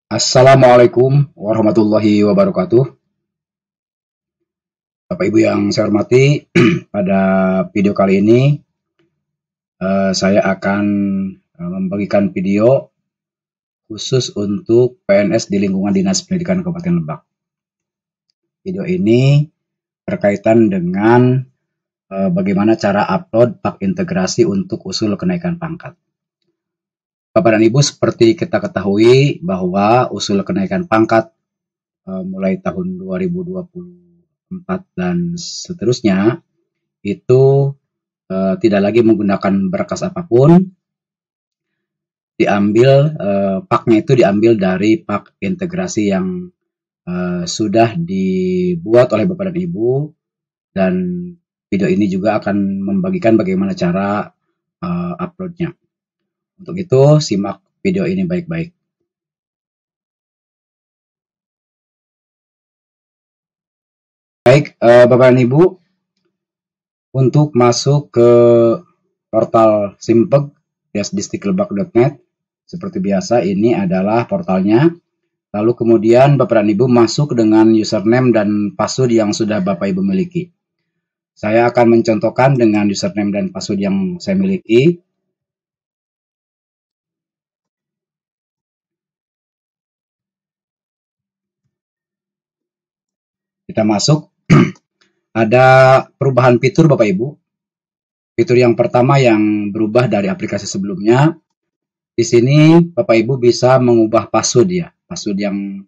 Assalamualaikum warahmatullahi wabarakatuh. Bapak Ibu yang saya hormati, pada video kali ini saya akan membagikan video khusus untuk PNS di lingkungan Dinas Pendidikan Kabupaten Lebak. Video ini berkaitan dengan bagaimana cara upload pak integrasi untuk usul kenaikan pangkat. Bapak dan Ibu, seperti kita ketahui bahwa usul kenaikan pangkat mulai tahun 2024 dan seterusnya itu tidak lagi menggunakan berkas apapun, paknya itu diambil dari pak integrasi yang sudah dibuat oleh Bapak dan Ibu, dan video ini juga akan membagikan bagaimana cara uploadnya. Untuk itu simak video ini baik-baik. Baik, Bapak dan Ibu, untuk masuk ke portal simpeg-distriklebak.net, seperti biasa ini adalah portalnya. Lalu kemudian Bapak dan Ibu masuk dengan username dan password yang sudah Bapak Ibu miliki. Saya akan mencontohkan dengan username dan password yang saya miliki. Kita masuk. Ada perubahan fitur Bapak Ibu. Fitur yang pertama yang berubah dari aplikasi sebelumnya. Di sini Bapak Ibu bisa mengubah password ya. Password yang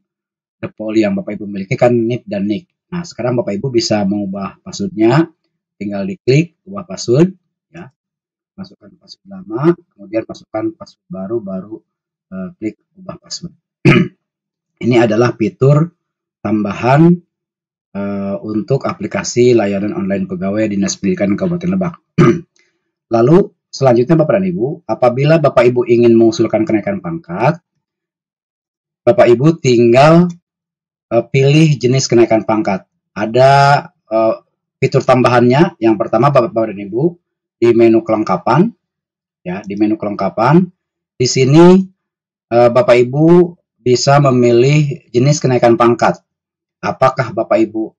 default yang Bapak Ibu miliki kan NIP dan NIK. Nah, sekarang Bapak Ibu bisa mengubah passwordnya. Tinggal diklik ubah password ya. Masukkan password lama, kemudian masukkan password baru klik ubah password. Ini adalah fitur tambahan untuk aplikasi layanan online pegawai Dinas Pendidikan Kabupaten Lebak. Lalu selanjutnya Bapak dan Ibu, apabila Bapak Ibu ingin mengusulkan kenaikan pangkat, Bapak Ibu tinggal pilih jenis kenaikan pangkat. Ada fitur tambahannya. Yang pertama Bapak dan Ibu, di menu kelengkapan ya, di menu kelengkapan di sini Bapak Ibu bisa memilih jenis kenaikan pangkat. Apakah Bapak Ibu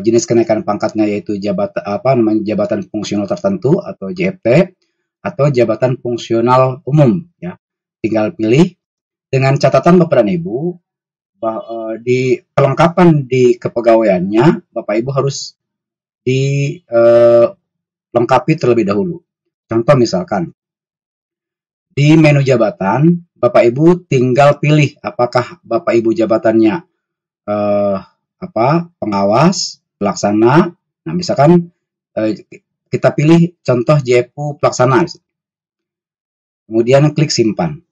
jenis kenaikan pangkatnya yaitu jabatan fungsional tertentu atau JFT atau jabatan fungsional umum ya. Tinggal pilih, dengan catatan Bapak dan Ibu di kelengkapan di kepegawaiannya Bapak Ibu harus dilengkapi terlebih dahulu. Contoh misalkan di menu jabatan Bapak Ibu tinggal pilih apakah Bapak Ibu jabatannya pengawas, pelaksana. Nah, misalkan kita pilih contoh JFU pelaksana. Kemudian klik simpan.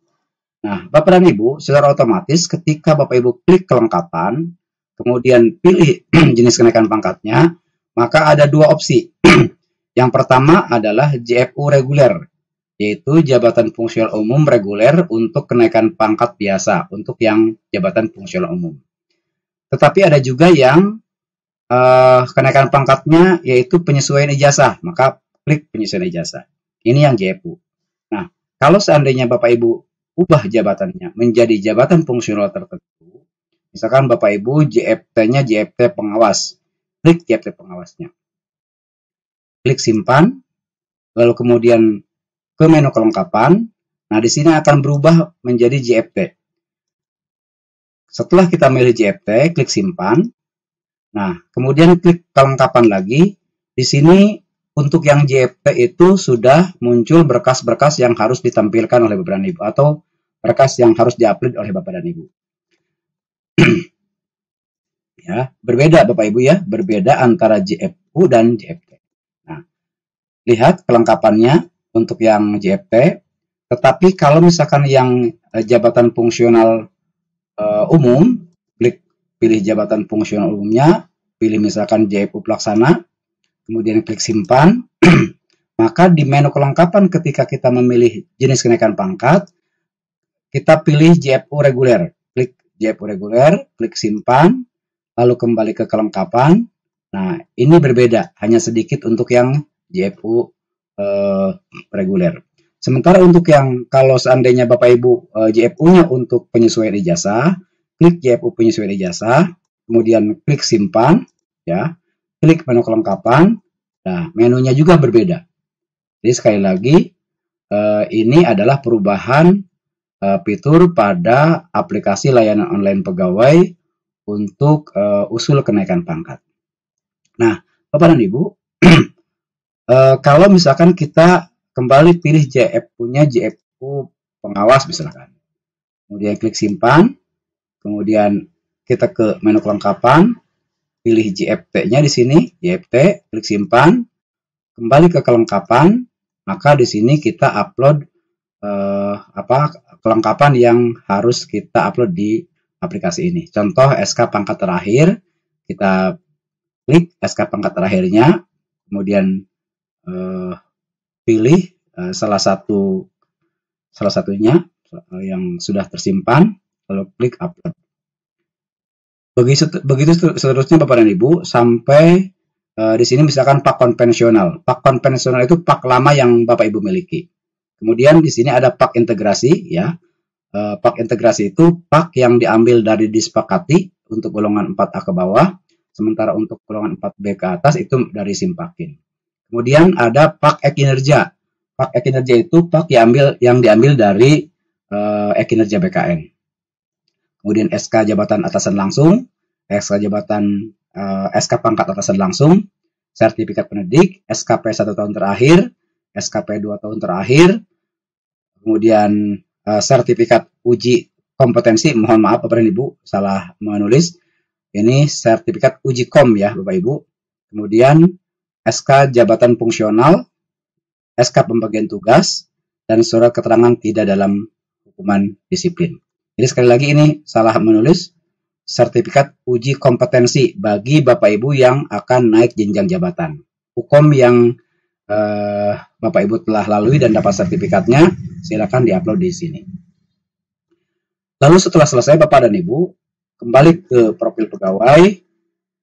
Nah, Bapak dan Ibu, secara otomatis ketika Bapak Ibu klik kelengkapan, kemudian pilih jenis kenaikan pangkatnya, maka ada dua opsi. Yang pertama adalah JFU reguler, yaitu jabatan fungsional umum reguler untuk kenaikan pangkat biasa, untuk yang jabatan fungsional umum. Tetapi ada juga yang kenaikan pangkatnya yaitu penyesuaian ijazah, maka klik penyesuaian ijazah. Ini yang JFU. Nah, kalau seandainya Bapak Ibu ubah jabatannya menjadi jabatan fungsional tertentu, misalkan Bapak Ibu JFT-nya JFT pengawas, klik JFT pengawasnya. Klik simpan, lalu kemudian ke menu kelengkapan. Nah, di sini akan berubah menjadi JFT. Setelah kita milih JFT, klik simpan. Nah, kemudian klik kelengkapan lagi. Di sini untuk yang JFT itu sudah muncul berkas-berkas yang harus ditampilkan oleh Bapak dan Ibu atau berkas yang harus diupload oleh Bapak dan Ibu. Ya, berbeda Bapak Ibu ya, berbeda antara JFU dan JFT. Nah, lihat kelengkapannya untuk yang JFT. Tetapi kalau misalkan yang jabatan fungsional umum, klik pilih jabatan fungsional umumnya, pilih misalkan JFU pelaksana, kemudian klik simpan. Maka di menu kelengkapan ketika kita memilih jenis kenaikan pangkat, kita pilih JFU reguler. Klik JFU reguler, klik simpan, lalu kembali ke kelengkapan. Nah, ini berbeda, hanya sedikit untuk yang JFU reguler. Sementara untuk yang kalau seandainya Bapak Ibu JFU-nya untuk penyesuaian ijazah, klik JFU penyesuaian ijazah, kemudian klik simpan, ya, klik menu kelengkapan. Nah, menunya juga berbeda. Jadi sekali lagi, ini adalah perubahan fitur pada aplikasi layanan online pegawai untuk usul kenaikan pangkat. Nah, Bapak dan Ibu, kalau misalkan kita kembali pilih JFU-nya JFU pengawas misalkan, kemudian klik simpan, kemudian kita ke menu kelengkapan, pilih JFT-nya di sini, JFT, klik simpan, kembali ke kelengkapan, maka di sini kita upload kelengkapan yang harus kita upload di aplikasi ini. Contoh SK pangkat terakhir, kita klik SK pangkat terakhirnya, kemudian pilih salah satunya yang sudah tersimpan, lalu klik upload. Begitu seterusnya Bapak dan Ibu sampai di sini misalkan pak konvensional. Pak konvensional itu pak lama yang Bapak Ibu miliki. Kemudian di sini ada pak integrasi, ya. Pak integrasi itu pak yang diambil dari disepakati untuk golongan 4A ke bawah, sementara untuk golongan 4B ke atas itu dari Simpakin. Kemudian ada pak e-kinerja. Pak e-kinerja itu pak yang diambil dari e-kinerja BKN. Kemudian SK jabatan atasan langsung, SK jabatan SK pangkat atasan langsung, sertifikat pendidik, SKP 1 tahun terakhir, SKP 2 tahun terakhir, kemudian sertifikat uji kompetensi, mohon maaf Bapak dan Ibu salah menulis, ini sertifikat uji kom ya Bapak Ibu, kemudian SK jabatan fungsional, SK pembagian tugas, dan surat keterangan tidak dalam hukuman disiplin. Jadi sekali lagi ini salah menulis, sertifikat uji kompetensi bagi Bapak Ibu yang akan naik jenjang jabatan. Hukum yang Bapak Ibu telah lalui dan dapat sertifikatnya, silakan diupload di sini. Lalu setelah selesai Bapak dan Ibu, kembali ke profil pegawai,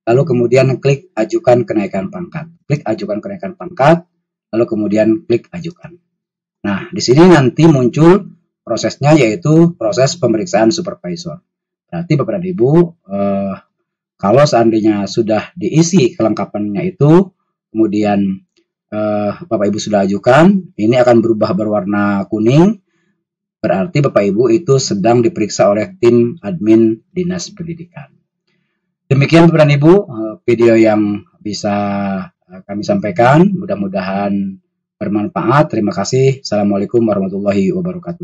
lalu kemudian klik ajukan kenaikan pangkat. Klik ajukan kenaikan pangkat, lalu kemudian klik ajukan. Nah, di sini nanti muncul prosesnya yaitu proses pemeriksaan supervisor. Berarti Bapak dan Ibu, kalau seandainya sudah diisi kelengkapannya itu, kemudian Bapak Ibu sudah ajukan, ini akan berubah berwarna kuning, berarti Bapak Ibu itu sedang diperiksa oleh tim admin Dinas Pendidikan. Demikian Bapak dan Ibu, video yang bisa kami sampaikan, mudah-mudahan bermanfaat. Terima kasih. Assalamualaikum warahmatullahi wabarakatuh.